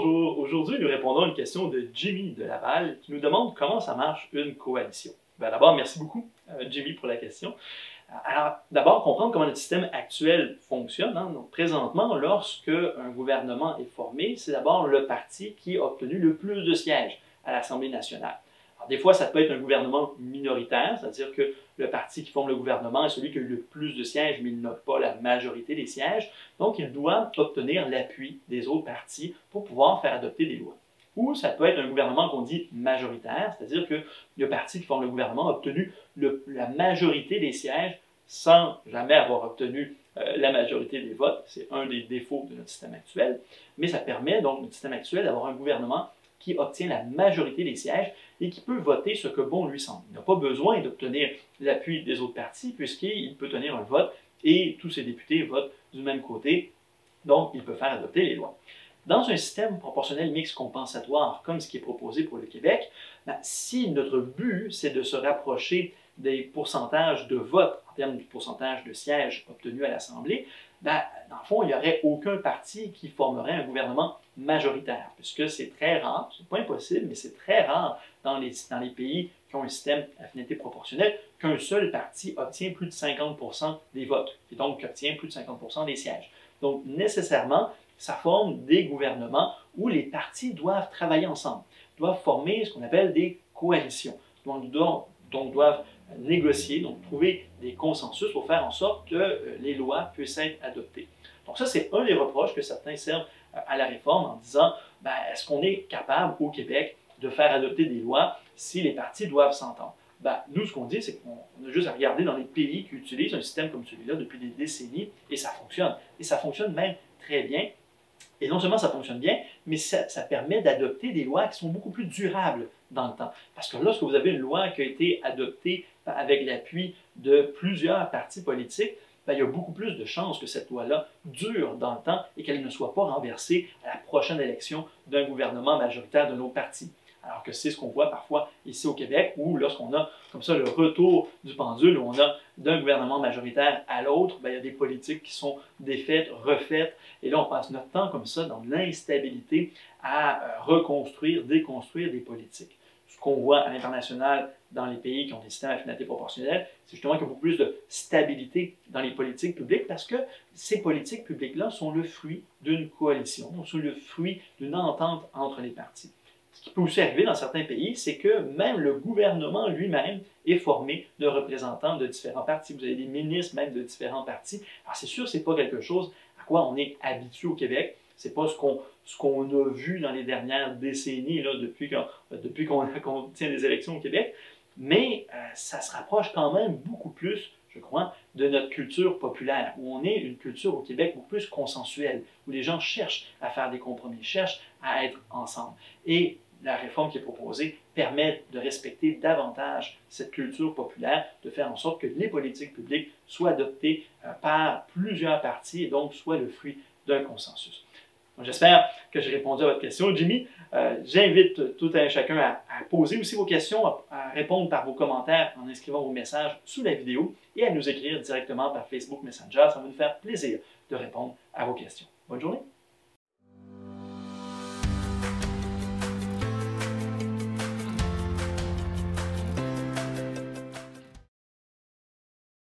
Bonjour, aujourd'hui nous répondons à une question de Jimmy de Laval qui nous demande comment ça marche une coalition. D'abord, merci beaucoup Jimmy pour la question. Alors, d'abord, comprendre comment notre système actuel fonctionne. Donc, présentement, lorsque un gouvernement est formé, c'est d'abord le parti qui a obtenu le plus de sièges à l'Assemblée nationale. Alors, des fois, ça peut être un gouvernement minoritaire, c'est-à-dire que le parti qui forme le gouvernement est celui qui a eu le plus de sièges, mais il n'a pas la majorité des sièges. Donc, il doit obtenir l'appui des autres partis pour pouvoir faire adopter des lois. Ou ça peut être un gouvernement qu'on dit majoritaire, c'est-à-dire que le parti qui forme le gouvernement a obtenu la majorité des sièges sans jamais avoir obtenu la majorité des votes. C'est un des défauts de notre système actuel. Mais ça permet donc, notre système actuel, d'avoir un gouvernement qui obtient la majorité des sièges et qui peut voter ce que bon lui semble. Il n'a pas besoin d'obtenir l'appui des autres partis puisqu'il peut tenir un vote et tous ses députés votent du même côté, donc il peut faire adopter les lois. Dans un système proportionnel mixte compensatoire, comme ce qui est proposé pour le Québec, si notre but, c'est de se rapprocher des pourcentages de votes en termes du pourcentage de sièges obtenus à l'Assemblée, dans le fond, il n'y aurait aucun parti qui formerait un gouvernement majoritaire, puisque c'est très rare, c'est pas impossible, mais c'est très rare dans les pays qui ont un système à finalité proportionnelle qu'un seul parti obtient plus de 50% des votes, et donc obtient plus de 50% des sièges. Donc, nécessairement, ça forme des gouvernements où les partis doivent travailler ensemble, doivent former ce qu'on appelle des coalitions, donc doivent négocier, donc trouver des consensus pour faire en sorte que les lois puissent être adoptées. Donc ça, c'est un des reproches que certains servent à la réforme en disant, est-ce qu'on est capable au Québec de faire adopter des lois si les partis doivent s'entendre? Nous, ce qu'on dit, c'est qu'on a juste à regarder dans les pays qui utilisent un système comme celui-là depuis des décennies, et ça fonctionne. Et ça fonctionne même très bien. Et non seulement ça fonctionne bien, mais ça permet d'adopter des lois qui sont beaucoup plus durables dans le temps. Parce que lorsque vous avez une loi qui a été adoptée avec l'appui de plusieurs partis politiques, il y a beaucoup plus de chances que cette loi-là dure dans le temps et qu'elle ne soit pas renversée à la prochaine élection d'un gouvernement majoritaire d'un autre parti. Alors que c'est ce qu'on voit parfois ici au Québec, où lorsqu'on a comme ça le retour du pendule, où on a d'un gouvernement majoritaire à l'autre, il y a des politiques qui sont défaites, refaites, et là on passe notre temps comme ça dans l'instabilité à reconstruire, déconstruire des politiques. Ce qu'on voit à l'international dans les pays qui ont des systèmes à finalité proportionnelle, c'est justement qu'il y a beaucoup plus de stabilité dans les politiques publiques parce que ces politiques publiques-là sont le fruit d'une coalition, sont le fruit d'une entente entre les partis. Ce qui peut aussi arriver dans certains pays, c'est que même le gouvernement lui-même est formé de représentants de différents partis. Vous avez des ministres même de différents partis. Alors c'est sûr, ce n'est pas quelque chose à quoi on est habitué au Québec. Ce n'est pas ce qu'on a vu dans les dernières décennies, là, depuis qu'on tient des élections au Québec. Mais ça se rapproche quand même beaucoup plus, je crois, de notre culture populaire, où on est une culture au Québec beaucoup plus consensuelle, où les gens cherchent à faire des compromis, cherchent à être ensemble. Et la réforme qui est proposée permet de respecter davantage cette culture populaire, de faire en sorte que les politiques publiques soient adoptées par plusieurs partis et donc soient le fruit d'un consensus. J'espère que j'ai répondu à votre question, Jimmy. J'invite tout un chacun à poser aussi vos questions, à répondre par vos commentaires en inscrivant vos messages sous la vidéo et à nous écrire directement par Facebook Messenger. Ça va nous faire plaisir de répondre à vos questions. Bonne journée!